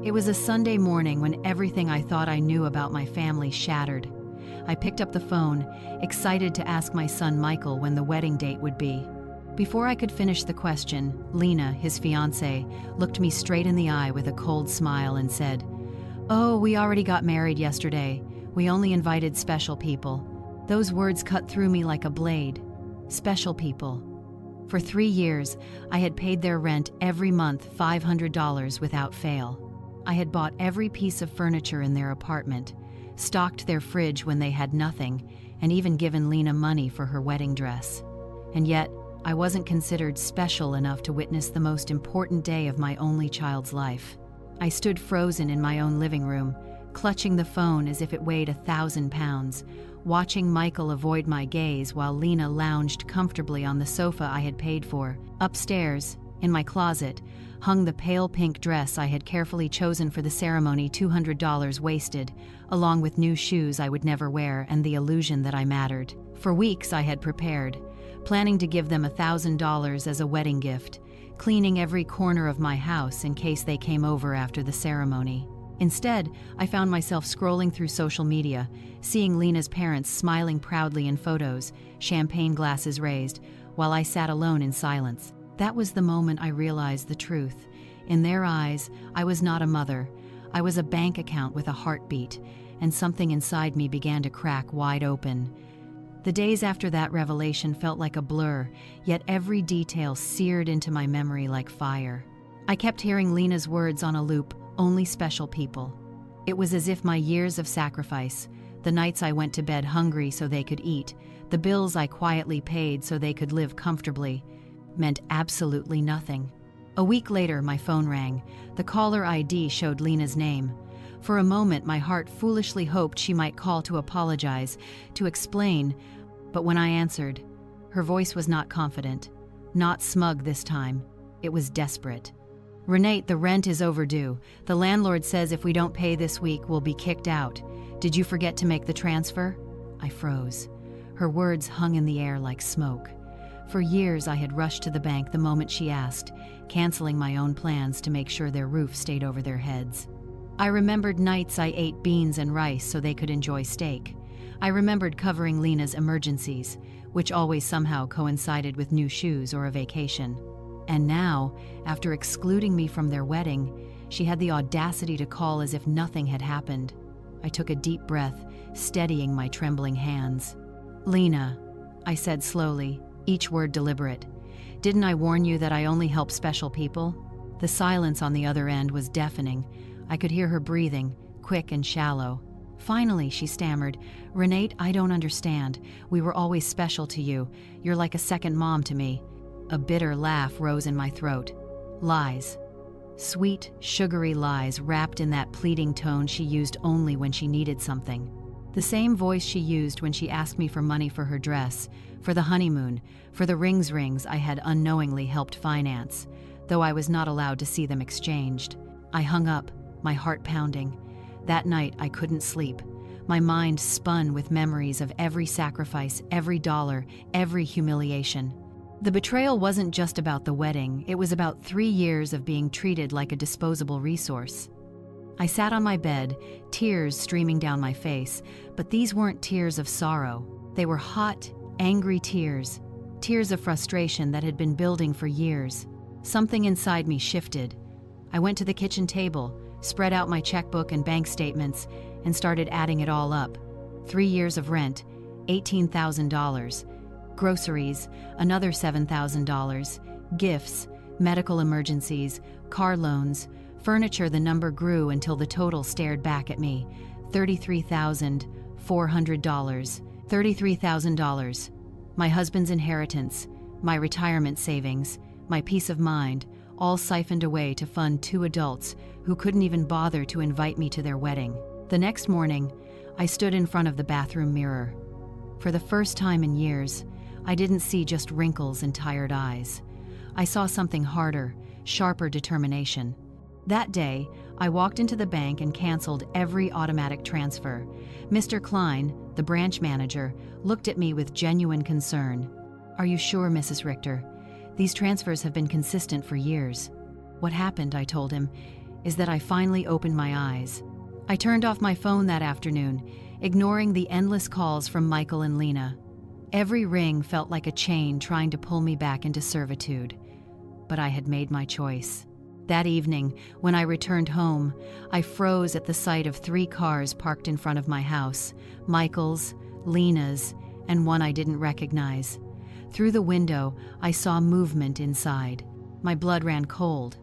It was a Sunday morning when everything I thought I knew about my family shattered. I picked up the phone, excited to ask my son Michael when the wedding date would be. Before I could finish the question, Lena, his fiancée, looked me straight in the eye with a cold smile and said, "Oh, we already got married yesterday. We only invited special people." Those words cut through me like a blade. Special people. For 3 years, I had paid their rent every month $500 without fail. I had bought every piece of furniture in their apartment, stocked their fridge when they had nothing, and even given Lena money for her wedding dress. And yet, I wasn't considered special enough to witness the most important day of my only child's life. I stood frozen in my own living room, clutching the phone as if it weighed 1,000 pounds, watching Michael avoid my gaze while Lena lounged comfortably on the sofa I had paid for. Upstairs, in my closet, hung the pale pink dress I had carefully chosen for the ceremony, $200 wasted, along with new shoes I would never wear and the illusion that I mattered. For weeks I had prepared, planning to give them $1,000 as a wedding gift, cleaning every corner of my house in case they came over after the ceremony. Instead, I found myself scrolling through social media, seeing Lena's parents smiling proudly in photos, champagne glasses raised, while I sat alone in silence. That was the moment I realized the truth. In their eyes, I was not a mother. I was a bank account with a heartbeat, and something inside me began to crack wide open. The days after that revelation felt like a blur, yet every detail seared into my memory like fire. I kept hearing Lena's words on a loop, "Only special people." It was as if my years of sacrifice, the nights I went to bed hungry so they could eat, the bills I quietly paid so they could live comfortably, meant absolutely nothing. A week later, my phone rang. The caller ID showed Lena's name. For a moment, my heart foolishly hoped she might call to apologize, to explain, but when I answered, her voice was not confident, not smug this time. It was desperate. "Renate, the rent is overdue. The landlord says if we don't pay this week, we'll be kicked out. Did you forget to make the transfer?" I froze. Her words hung in the air like smoke. For years, I had rushed to the bank the moment she asked, canceling my own plans to make sure their roof stayed over their heads. I remembered nights I ate beans and rice so they could enjoy steak. I remembered covering Lena's emergencies, which always somehow coincided with new shoes or a vacation. And now, after excluding me from their wedding, she had the audacity to call as if nothing had happened. I took a deep breath, steadying my trembling hands. "Lena," I said slowly, each word deliberate, "didn't I warn you that I only help special people?" The silence on the other end was deafening. I could hear her breathing, quick and shallow. Finally, she stammered, "Renate, I don't understand. We were always special to you. You're like a second mom to me." A bitter laugh rose in my throat. Lies. Sweet, sugary lies wrapped in that pleading tone she used only when she needed something. The same voice she used when she asked me for money for her dress, for the honeymoon, for the rings I had unknowingly helped finance, though I was not allowed to see them exchanged. I hung up, my heart pounding. That night, I couldn't sleep. My mind spun with memories of every sacrifice, every dollar, every humiliation. The betrayal wasn't just about the wedding, it was about 3 years of being treated like a disposable resource. I sat on my bed, tears streaming down my face, but these weren't tears of sorrow. They were hot, angry tears, tears of frustration that had been building for years. Something inside me shifted. I went to the kitchen table, spread out my checkbook and bank statements, and started adding it all up. 3 years of rent, $18,000. Groceries, another $7,000. Gifts, medical emergencies, car loans, furniture. The number grew until the total stared back at me. $33,400. $33,000. My husband's inheritance, my retirement savings, my peace of mind, all siphoned away to fund 2 adults who couldn't even bother to invite me to their wedding. The next morning, I stood in front of the bathroom mirror. For the first time in years, I didn't see just wrinkles and tired eyes. I saw something harder, sharper determination. That day, I walked into the bank and canceled every automatic transfer. Mr. Klein, the branch manager, looked at me with genuine concern. "Are you sure, Mrs. Richter? These transfers have been consistent for years." "What happened?" I told him. is that I finally opened my eyes. I turned off my phone that afternoon, ignoring the endless calls from Michael and Lena. Every ring felt like a chain trying to pull me back into servitude. But I had made my choice. That evening, when I returned home, I froze at the sight of 3 cars parked in front of my house: Michael's, Lena's, and one I didn't recognize. Through the window, I saw movement inside. My blood ran cold.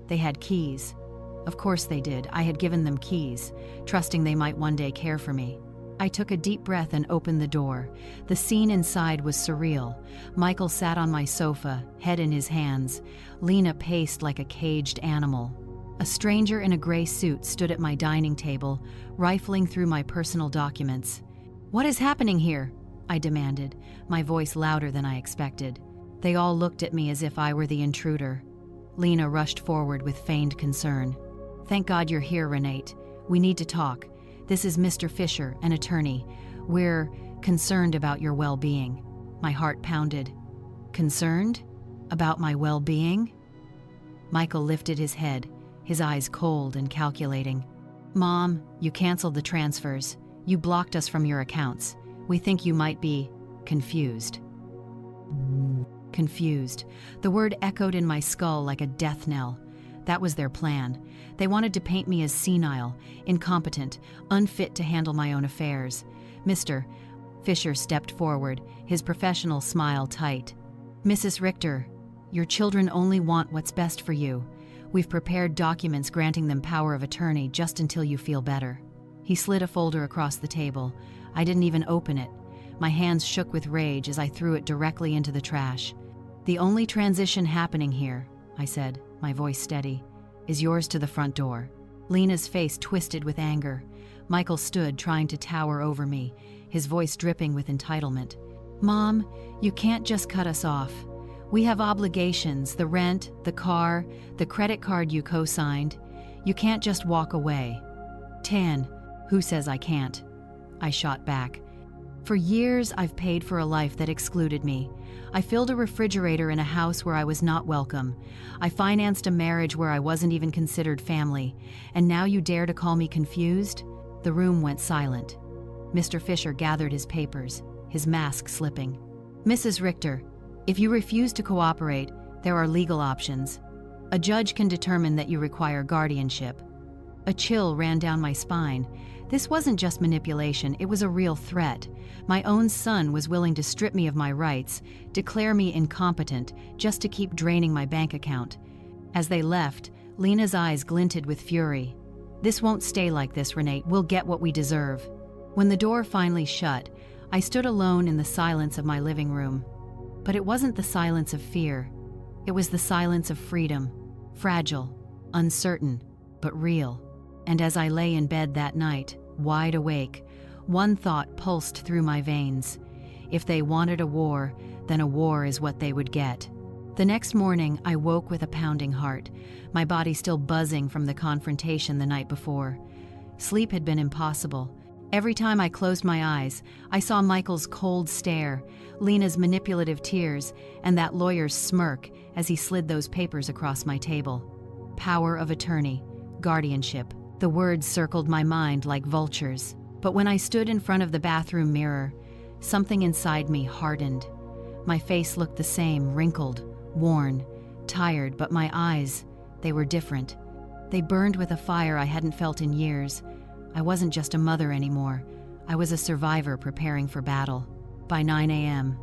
They had keys. Of course they did. I had given them keys, trusting they might one day care for me. I took a deep breath and opened the door. The scene inside was surreal. Michael sat on my sofa, head in his hands. Lena paced like a caged animal. A stranger in a gray suit stood at my dining table, rifling through my personal documents. "What is happening here?" I demanded, my voice louder than I expected. They all looked at me as if I were the intruder. Lena rushed forward with feigned concern. "Thank God you're here, Renate. We need to talk. This is Mr. Fisher, an attorney. We're concerned about your well-being." My heart pounded. Concerned? About my well-being? Michael lifted his head, his eyes cold and calculating. "Mom, you canceled the transfers. You blocked us from your accounts. We think you might be confused." Confused. The word echoed in my skull like a death knell. That was their plan. They wanted to paint me as senile, incompetent, unfit to handle my own affairs. Mr. Fisher stepped forward, his professional smile tight. "Mrs. Richter, your children only want what's best for you. We've prepared documents granting them power of attorney just until you feel better." He slid a folder across the table. I didn't even open it. My hands shook with rage as I threw it directly into the trash. "The only transition happening here," I said, my voice steady, "is yours to the front door." Lena's face twisted with anger. Michael stood trying to tower over me, his voice dripping with entitlement. "Mom, you can't just cut us off. We have obligations, the rent, the car, the credit card you co-signed. You can't just walk away." "Tan, who says I can't?" I shot back. "For years, I've paid for a life that excluded me. I filled a refrigerator in a house where I was not welcome. I financed a marriage where I wasn't even considered family. And now you dare to call me confused?" The room went silent. Mr. Fisher gathered his papers, his mask slipping. "Mrs. Richter, if you refuse to cooperate, there are legal options. A judge can determine that you require guardianship." A chill ran down my spine. This wasn't just manipulation, it was a real threat. My own son was willing to strip me of my rights, declare me incompetent, just to keep draining my bank account. As they left, Lena's eyes glinted with fury. "This won't stay like this, Renate. We'll get what we deserve." When the door finally shut, I stood alone in the silence of my living room. But it wasn't the silence of fear. It was the silence of freedom. Fragile, uncertain, but real. And as I lay in bed that night, wide awake, one thought pulsed through my veins. If they wanted a war, then a war is what they would get. The next morning, I woke with a pounding heart, my body still buzzing from the confrontation the night before. Sleep had been impossible. Every time I closed my eyes, I saw Michael's cold stare, Lena's manipulative tears, and that lawyer's smirk as he slid those papers across my table. Power of attorney, guardianship. The words circled my mind like vultures. But when I stood in front of the bathroom mirror, something inside me hardened. My face looked the same, wrinkled, worn, tired, but my eyes, they were different. They burned with a fire I hadn't felt in years. I wasn't just a mother anymore. I was a survivor preparing for battle. By 9 a.m.,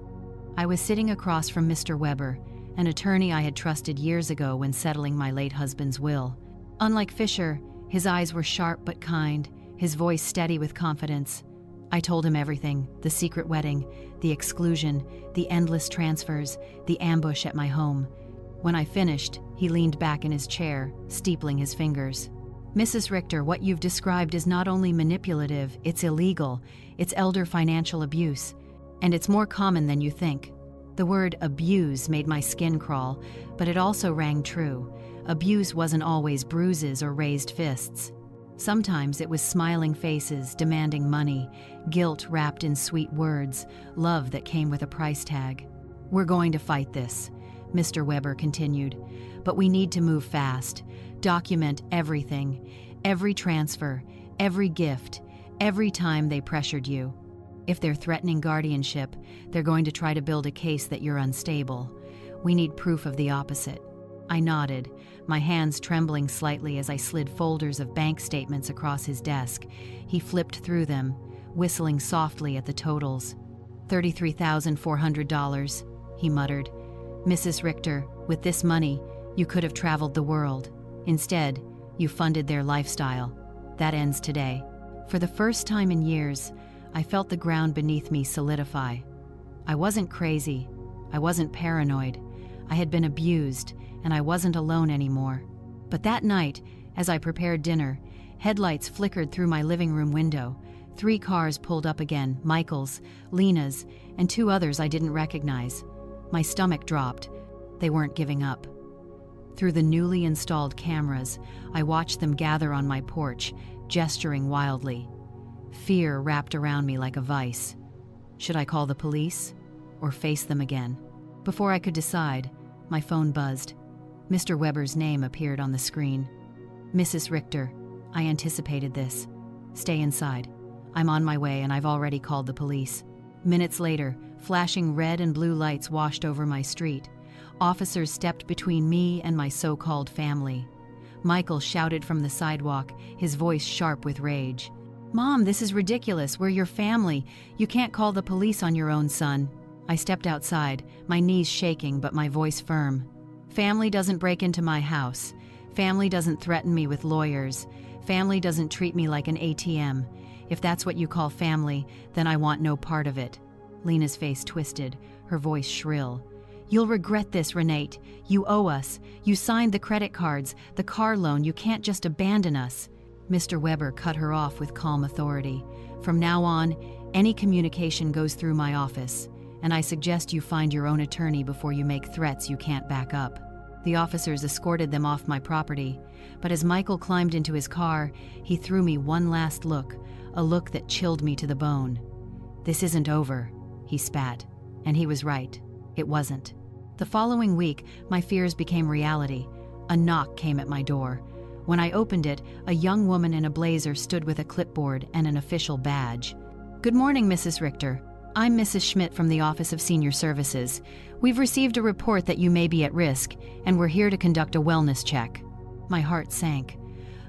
I was sitting across from Mr. Weber, an attorney I had trusted years ago when settling my late husband's will. Unlike Fisher, his eyes were sharp but kind, his voice steady with confidence. I told him everything: the secret wedding, the exclusion, the endless transfers, the ambush at my home. When I finished, he leaned back in his chair, steepling his fingers. "Mrs. Richter, what you've described is not only manipulative, it's illegal. It's elder financial abuse. And it's more common than you think." The word abuse made my skin crawl, but it also rang true. Abuse wasn't always bruises or raised fists. Sometimes it was smiling faces demanding money, guilt wrapped in sweet words, love that came with a price tag. "We're going to fight this." Mr. Weber continued. But we need to move fast. Document everything, every transfer, every gift, every time they pressured you. If they're threatening guardianship, they're going to try to build a case that you're unstable. We need proof of the opposite. I nodded, my hands trembling slightly as I slid folders of bank statements across his desk. He flipped through them, whistling softly at the totals. $33,400, he muttered. Mrs. Richter, with this money, you could have traveled the world. Instead, you funded their lifestyle. That ends today. For the first time in years, I felt the ground beneath me solidify. I wasn't crazy. I wasn't paranoid. I had been abused, and I wasn't alone anymore. But that night, as I prepared dinner, headlights flickered through my living room window. 3 cars pulled up again, Michael's, Lena's, and 2 others I didn't recognize. My stomach dropped. They weren't giving up. Through the newly installed cameras, I watched them gather on my porch, gesturing wildly. Fear wrapped around me like a vice. Should I call the police or face them again? Before I could decide, my phone buzzed. Mr. Weber's name appeared on the screen. Mrs. Richter, I anticipated this. Stay inside. I'm on my way and I've already called the police. Minutes later, flashing red and blue lights washed over my street. Officers stepped between me and my so-called family. Michael shouted from the sidewalk, his voice sharp with rage. Mom, this is ridiculous. We're your family. You can't call the police on your own son. I stepped outside, my knees shaking but my voice firm. Family doesn't break into my house. Family doesn't threaten me with lawyers. Family doesn't treat me like an ATM. If that's what you call family, then I want no part of it. Lena's face twisted, her voice shrill. You'll regret this, Renate. You owe us. You signed the credit cards, the car loan. You can't just abandon us. Mr. Weber cut her off with calm authority. From now on, any communication goes through my office, and I suggest you find your own attorney before you make threats you can't back up. The officers escorted them off my property, but as Michael climbed into his car, he threw me one last look, a look that chilled me to the bone. This isn't over, he spat, and he was right. It wasn't. The following week, my fears became reality. A knock came at my door. When I opened it, a young woman in a blazer stood with a clipboard and an official badge. Good morning, Mrs. Richter. I'm Mrs. Schmidt from the Office of Senior Services. We've received a report that you may be at risk, and we're here to conduct a wellness check. My heart sank.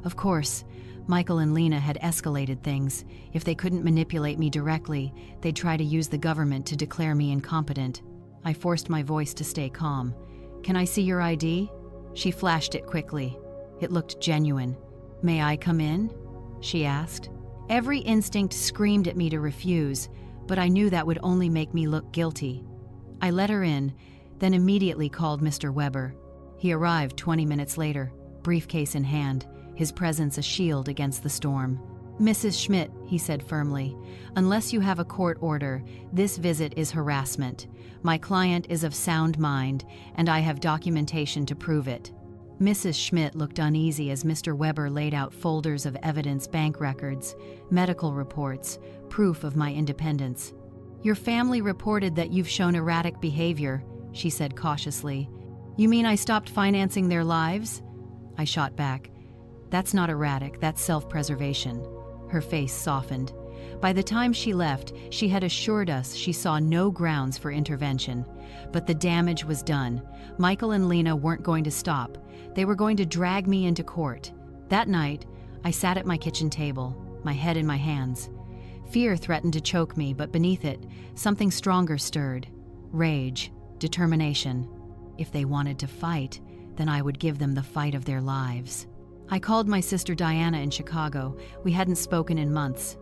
Of course, Michael and Lena had escalated things. If they couldn't manipulate me directly, they'd try to use the government to declare me incompetent. I forced my voice to stay calm. Can I see your ID? She flashed it quickly. It looked genuine. May I come in? She asked. Every instinct screamed at me to refuse, but I knew that would only make me look guilty. I let her in, then immediately called Mr. Weber. He arrived 20 minutes later, briefcase in hand, his presence a shield against the storm. Mrs. Schmidt, he said firmly, unless you have a court order, this visit is harassment. My client is of sound mind, and I have documentation to prove it. Mrs. Schmidt looked uneasy as Mr. Weber laid out folders of evidence, bank records, medical reports, proof of my independence. Your family reported that you've shown erratic behavior, she said cautiously. You mean I stopped financing their lives? I shot back. That's not erratic, that's self-preservation. Her face softened. By the time she left, she had assured us she saw no grounds for intervention. But the damage was done. Michael and Lena weren't going to stop. They were going to drag me into court. That night, I sat at my kitchen table, my head in my hands. Fear threatened to choke me, but beneath it, something stronger stirred. Rage, determination. If they wanted to fight, then I would give them the fight of their lives. I called my sister Diana in Chicago. We hadn't spoken in months.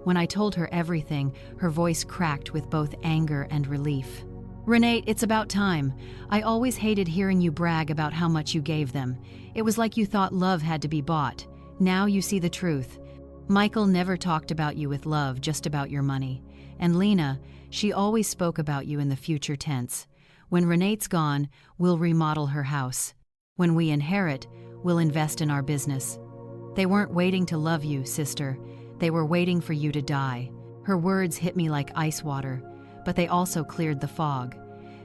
When I told her everything, her voice cracked with both anger and relief. Renate, it's about time. I always hated hearing you brag about how much you gave them. It was like you thought love had to be bought. Now you see the truth. Michael never talked about you with love, just about your money. And Lena, she always spoke about you in the future tense. When Renate's gone, we'll remodel her house. When we inherit, we'll invest in our business. They weren't waiting to love you, sister. They were waiting for you to die. Her words hit me like ice water, but they also cleared the fog.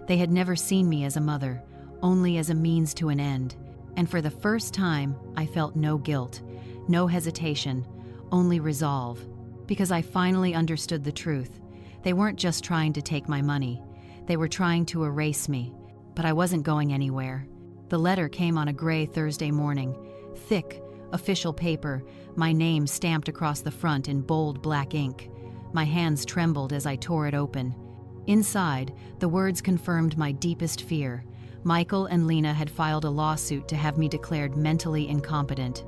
They had never seen me as a mother, only as a means to an end. And for the first time, I felt no guilt, no hesitation, only resolve. Because I finally understood the truth. They weren't just trying to take my money. They were trying to erase me. But I wasn't going anywhere. The letter came on a gray Thursday morning. Thick, official paper, my name stamped across the front in bold black ink. My hands trembled as I tore it open. Inside, the words confirmed my deepest fear. Michael and Lena had filed a lawsuit to have me declared mentally incompetent.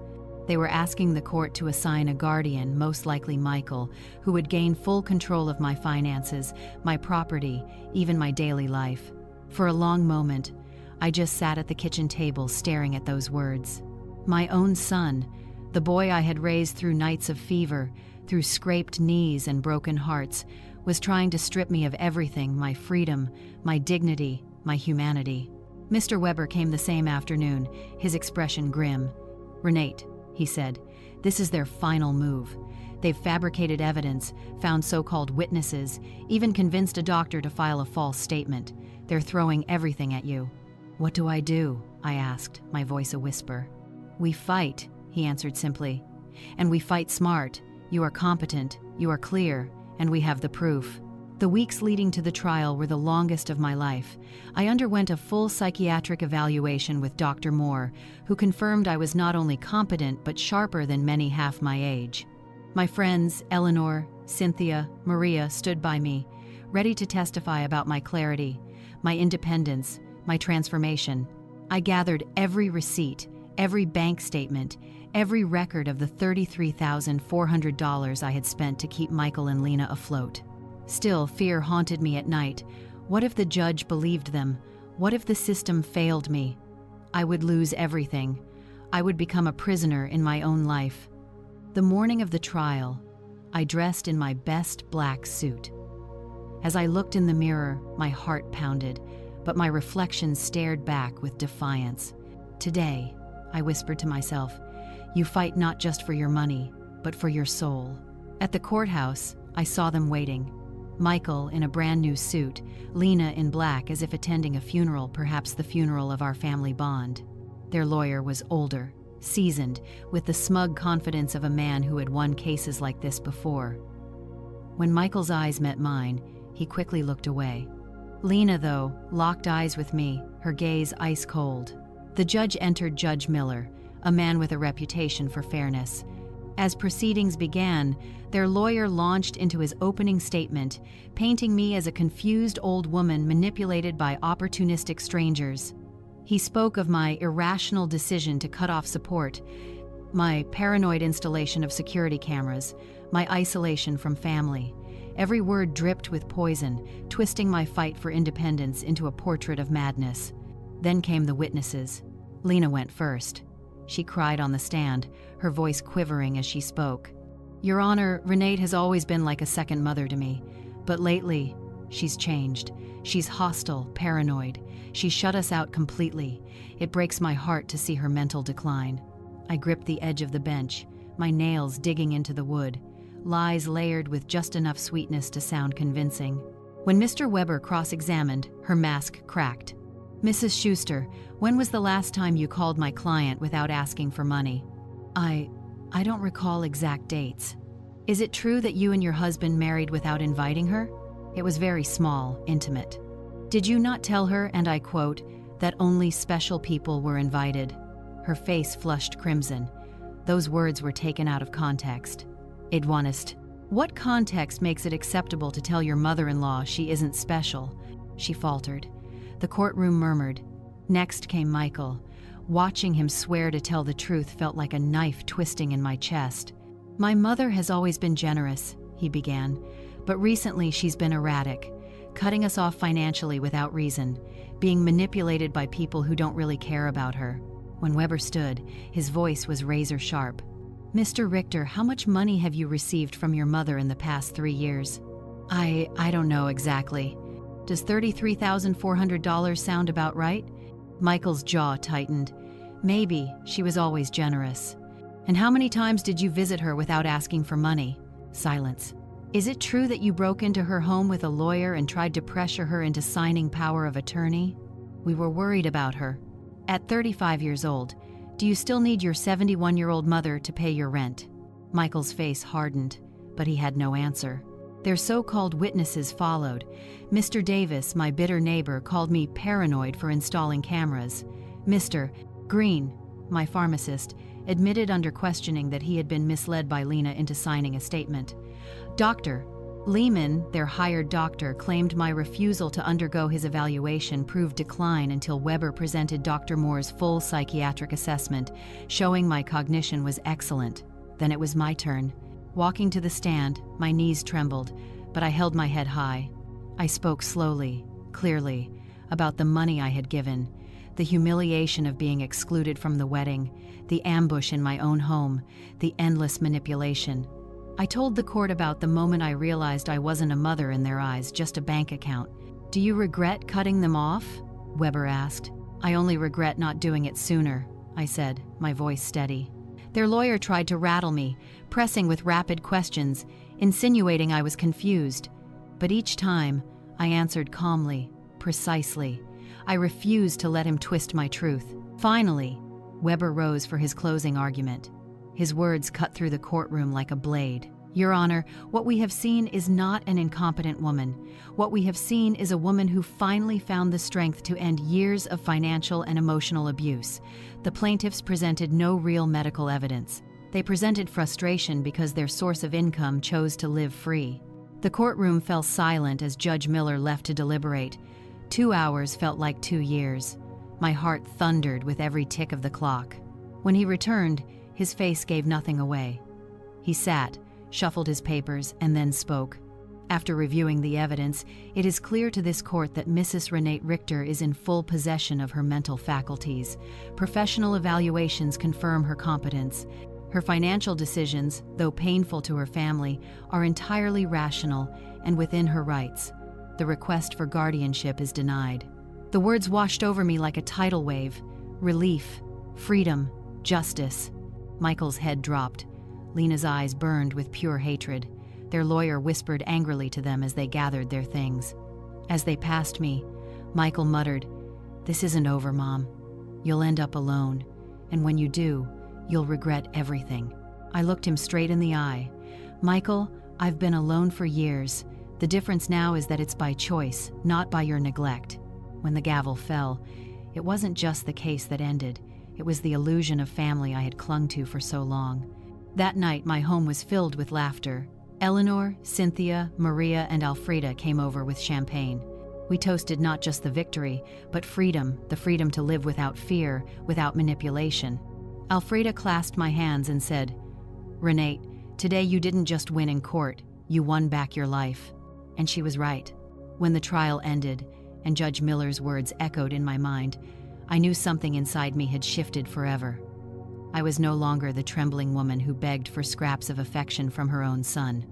They were asking the court to assign a guardian, most likely Michael, who would gain full control of my finances, my property, even my daily life. For a long moment, I just sat at the kitchen table staring at those words. My own son, the boy I had raised through nights of fever, through scraped knees and broken hearts, was trying to strip me of everything, my freedom, my dignity, my humanity. Mr. Weber came the same afternoon, his expression grim. "Renate," he said, "this is their final move. They've fabricated evidence, found so-called witnesses, even convinced a doctor to file a false statement. They're throwing everything at you." "What do I do?" I asked, my voice a whisper. "We fight," he answered simply. "And we fight smart. You are competent, you are clear, and we have the proof." The weeks leading to the trial were the longest of my life. I underwent a full psychiatric evaluation with Dr. Moore, who confirmed I was not only competent but sharper than many half my age. My friends, Eleanor, Cynthia, Maria, stood by me, ready to testify about my clarity, my independence, my transformation. I gathered every receipt, every bank statement, every record of the $33,400 I had spent to keep Michael and Lena afloat. Still, fear haunted me at night. What if the judge believed them? What if the system failed me? I would lose everything. I would become a prisoner in my own life. The morning of the trial, I dressed in my best black suit. As I looked in the mirror, my heart pounded, but my reflection stared back with defiance. "Today," I whispered to myself, "you fight not just for your money, but for your soul." At the courthouse, I saw them waiting. Michael in a brand new suit, Lena in black as if attending a funeral, perhaps the funeral of our family bond. Their lawyer was older, seasoned, with the smug confidence of a man who had won cases like this before. When Michael's eyes met mine, he quickly looked away. Lena, though, locked eyes with me, her gaze ice cold. The judge entered, Judge Miller, a man with a reputation for fairness. As proceedings began, their lawyer launched into his opening statement, painting me as a confused old woman manipulated by opportunistic strangers. He spoke of my irrational decision to cut off support, my paranoid installation of security cameras, my isolation from family. Every word dripped with poison, twisting my fight for independence into a portrait of madness. Then came the witnesses. Lena went first. She cried on the stand, her voice quivering as she spoke. "Your Honor, Renate has always been like a second mother to me, but lately, she's changed. She's hostile, paranoid. She shut us out completely. It breaks my heart to see her mental decline." I gripped the edge of the bench, my nails digging into the wood, lies layered with just enough sweetness to sound convincing. When Mr. Weber cross-examined, her mask cracked. "Mrs. Schuster, when was the last time you called my client without asking for money?" I don't recall exact dates. "Is it true that you and your husband married without inviting her?" It was very small, intimate. "Did you not tell her, and I quote, that only special people were invited?" Her face flushed crimson. Those words were taken out of context. "Idwanist, what context makes it acceptable to tell your mother-in-law she isn't special?" She faltered. The courtroom murmured. Next came Michael. Watching him swear to tell the truth felt like a knife twisting in my chest. "My mother has always been generous," he began, "but recently she's been erratic, cutting us off financially without reason, being manipulated by people who don't really care about her." When Weber stood, his voice was razor sharp. "Mr. Richter, how much money have you received from your mother in the past 3 years?" I don't know exactly. Does $33,400 sound about right?" Michael's jaw tightened. "Maybe. She was always generous." "And how many times did you visit her without asking for money?" Silence. Is it true that you broke into her home with a lawyer and tried to pressure her into signing power of attorney? We were worried about her. At 35 years old, do you still need your 71-year-old mother to pay your rent? Michael's face hardened, but he had no answer. Their so-called witnesses followed. Mr. Davis, my bitter neighbor, called me paranoid for installing cameras. Mr. Green, my pharmacist, admitted under questioning that he had been misled by Lena into signing a statement. Dr. Lehman, their hired doctor, claimed my refusal to undergo his evaluation proved decline until Weber presented Dr. Moore's full psychiatric assessment, showing my cognition was excellent. Then it was my turn. Walking to the stand, my knees trembled, but I held my head high. I spoke slowly, clearly, about the money I had given, the humiliation of being excluded from the wedding, the ambush in my own home, the endless manipulation. I told the court about the moment I realized I wasn't a mother in their eyes, just a bank account. Do you regret cutting them off? Weber asked. I only regret not doing it sooner, I said, my voice steady. Their lawyer tried to rattle me, pressing with rapid questions, insinuating I was confused. But each time, I answered calmly, precisely. I refused to let him twist my truth. Finally, Weber rose for his closing argument. His words cut through the courtroom like a blade. Your Honor, what we have seen is not an incompetent woman. What we have seen is a woman who finally found the strength to end years of financial and emotional abuse. The plaintiffs presented no real medical evidence. They presented frustration because their source of income chose to live free. The courtroom fell silent as Judge Miller left to deliberate. 2 hours felt like 2 years. My heart thundered with every tick of the clock. When he returned, his face gave nothing away. He sat, shuffled his papers, and then spoke. After reviewing the evidence, it is clear to this court that Mrs. Renate Richter is in full possession of her mental faculties. Professional evaluations confirm her competence. Her financial decisions, though painful to her family, are entirely rational and within her rights. The request for guardianship is denied. The words washed over me like a tidal wave. Relief, freedom, justice. Michael's head dropped. Lena's eyes burned with pure hatred. Their lawyer whispered angrily to them as they gathered their things. As they passed me, Michael muttered, "This isn't over, Mom. You'll end up alone, and when you do, you'll regret everything." I looked him straight in the eye. "Michael, I've been alone for years. The difference now is that it's by choice, not by your neglect." When the gavel fell, it wasn't just the case that ended. It was the illusion of family I had clung to for so long. That night, my home was filled with laughter. Eleanor, Cynthia, Maria, and Alfreda came over with champagne. We toasted not just the victory, but freedom, the freedom to live without fear, without manipulation. Alfreda clasped my hands and said, "Renate, today you didn't just win in court, you won back your life." And she was right. When the trial ended, and Judge Miller's words echoed in my mind, I knew something inside me had shifted forever. I was no longer the trembling woman who begged for scraps of affection from her own son.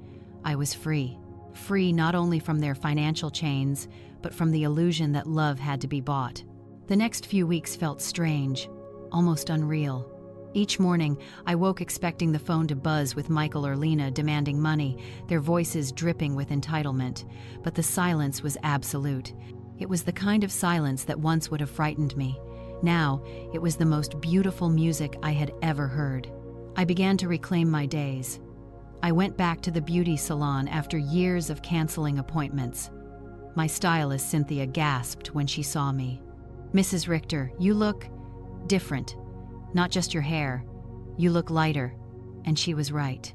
I was free. Free not only from their financial chains, but from the illusion that love had to be bought. The next few weeks felt strange, almost unreal. Each morning, I woke expecting the phone to buzz with Michael or Lena demanding money, their voices dripping with entitlement. But the silence was absolute. It was the kind of silence that once would have frightened me. Now, it was the most beautiful music I had ever heard. I began to reclaim my days. I went back to the beauty salon after years of canceling appointments. My stylist, Cynthia, gasped when she saw me. "Mrs. Richter, you look different. Not just your hair. You look lighter." And she was right.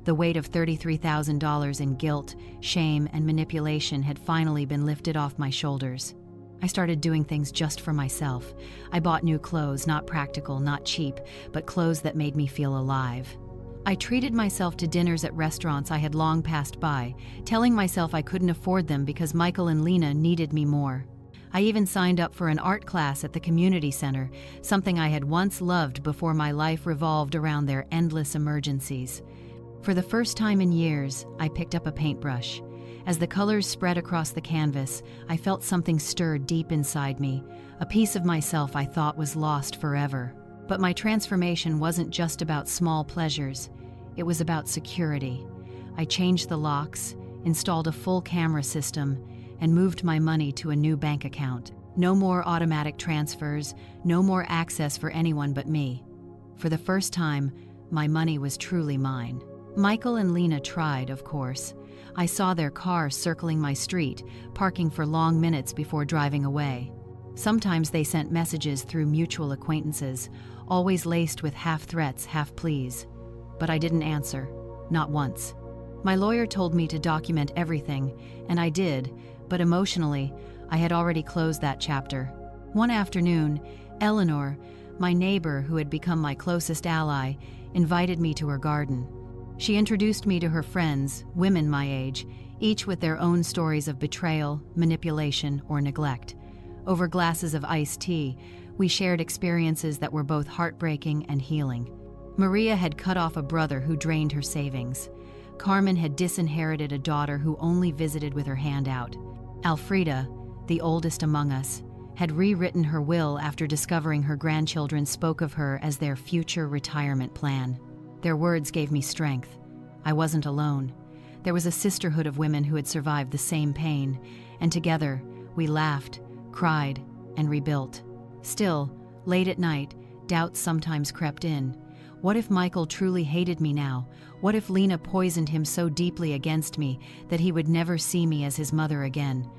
The weight of $33,000 in guilt, shame, and manipulation had finally been lifted off my shoulders. I started doing things just for myself. I bought new clothes, not practical, not cheap, but clothes that made me feel alive. I treated myself to dinners at restaurants I had long passed by, telling myself I couldn't afford them because Michael and Lena needed me more. I even signed up for an art class at the community center, something I had once loved before my life revolved around their endless emergencies. For the first time in years, I picked up a paintbrush. As the colors spread across the canvas, I felt something stir deep inside me, a piece of myself I thought was lost forever. But my transformation wasn't just about small pleasures. It was about security. I changed the locks, installed a full camera system, and moved my money to a new bank account. No more automatic transfers, no more access for anyone but me. For the first time, my money was truly mine. Michael and Lena tried, of course. I saw their car circling my street, parking for long minutes before driving away. Sometimes they sent messages through mutual acquaintances, always laced with half threats, half pleas. But I didn't answer, not once. My lawyer told me to document everything, and I did, but emotionally, I had already closed that chapter. One afternoon, Eleanor, my neighbor who had become my closest ally, invited me to her garden. She introduced me to her friends, women my age, each with their own stories of betrayal, manipulation, or neglect. Over glasses of iced tea, we shared experiences that were both heartbreaking and healing. Maria had cut off a brother who drained her savings. Carmen had disinherited a daughter who only visited with her hand out. Alfreda, the oldest among us, had rewritten her will after discovering her grandchildren spoke of her as their future retirement plan. Their words gave me strength. I wasn't alone. There was a sisterhood of women who had survived the same pain, and together we laughed, cried, and rebuilt. Still, late at night, doubts sometimes crept in. What if Michael truly hated me now? What if Lena poisoned him so deeply against me that he would never see me as his mother again?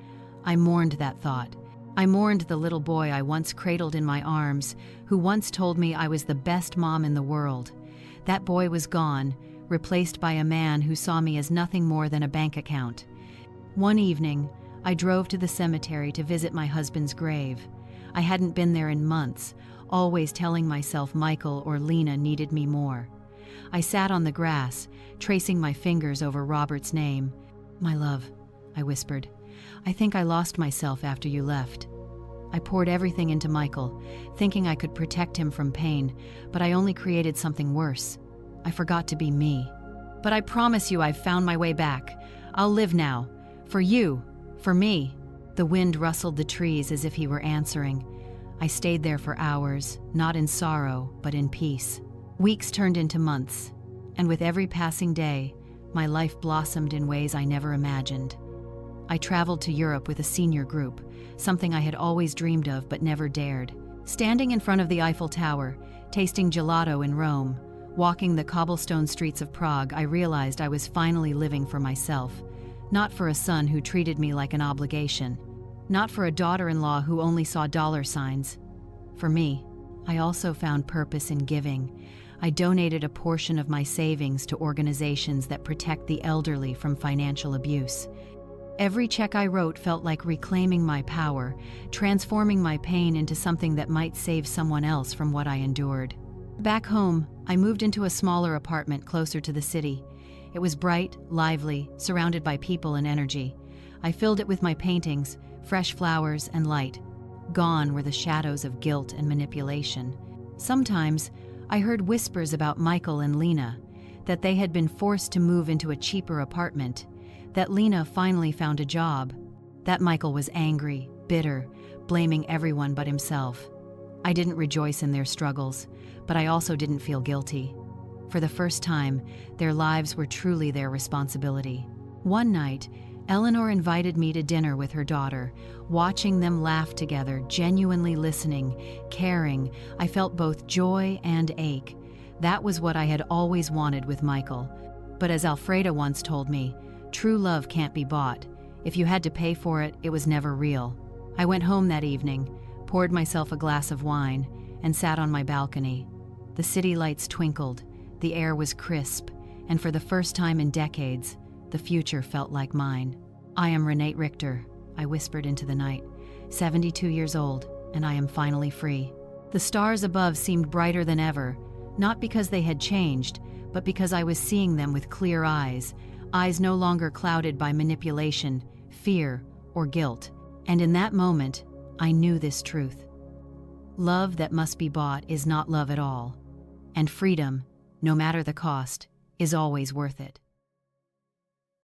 I mourned that thought. I mourned the little boy I once cradled in my arms, who once told me I was the best mom in the world. That boy was gone, replaced by a man who saw me as nothing more than a bank account. One evening, I drove to the cemetery to visit my husband's grave. I hadn't been there in months, always telling myself Michael or Lena needed me more. I sat on the grass, tracing my fingers over Robert's name. "My love," I whispered, "I think I lost myself after you left." I poured everything into Michael, thinking I could protect him from pain, but I only created something worse. I forgot to be me. "But I promise you I've found my way back. I'll live now. For you. For me." The wind rustled the trees as if he were answering. I stayed there for hours, not in sorrow, but in peace. Weeks turned into months, and with every passing day, my life blossomed in ways I never imagined. I traveled to Europe with a senior group, something I had always dreamed of but never dared. Standing in front of the Eiffel Tower, tasting gelato in Rome, walking the cobblestone streets of Prague, I realized I was finally living for myself, not for a son who treated me like an obligation, not for a daughter-in-law who only saw dollar signs. For me, I also found purpose in giving. I donated a portion of my savings to organizations that protect the elderly from financial abuse. Every check I wrote felt like reclaiming my power, transforming my pain into something that might save someone else from what I endured. Back home, I moved into a smaller apartment closer to the city. It was bright, lively, surrounded by people and energy. I filled it with my paintings, fresh flowers, and light. Gone were the shadows of guilt and manipulation. Sometimes, I heard whispers about Michael and Lena, that they had been forced to move into a cheaper apartment, that Lena finally found a job, that Michael was angry, bitter, blaming everyone but himself. I didn't rejoice in their struggles, but I also didn't feel guilty. For the first time, their lives were truly their responsibility. One night, Eleanor invited me to dinner with her daughter. Watching them laugh together, genuinely listening, caring, I felt both joy and ache. That was what I had always wanted with Michael. But as Alfreda once told me, true love can't be bought. If you had to pay for it, it was never real. I went home that evening, poured myself a glass of wine, and sat on my balcony. The city lights twinkled, the air was crisp, and for the first time in decades, the future felt like mine. "I am Renate Richter," I whispered into the night, 72 years old, and I am finally free. The stars above seemed brighter than ever, not because they had changed, but because I was seeing them with clear eyes no longer clouded by manipulation, fear, or guilt. And in that moment, I knew this truth. Love that must be bought is not love at all, and freedom, no matter the cost, is always worth it.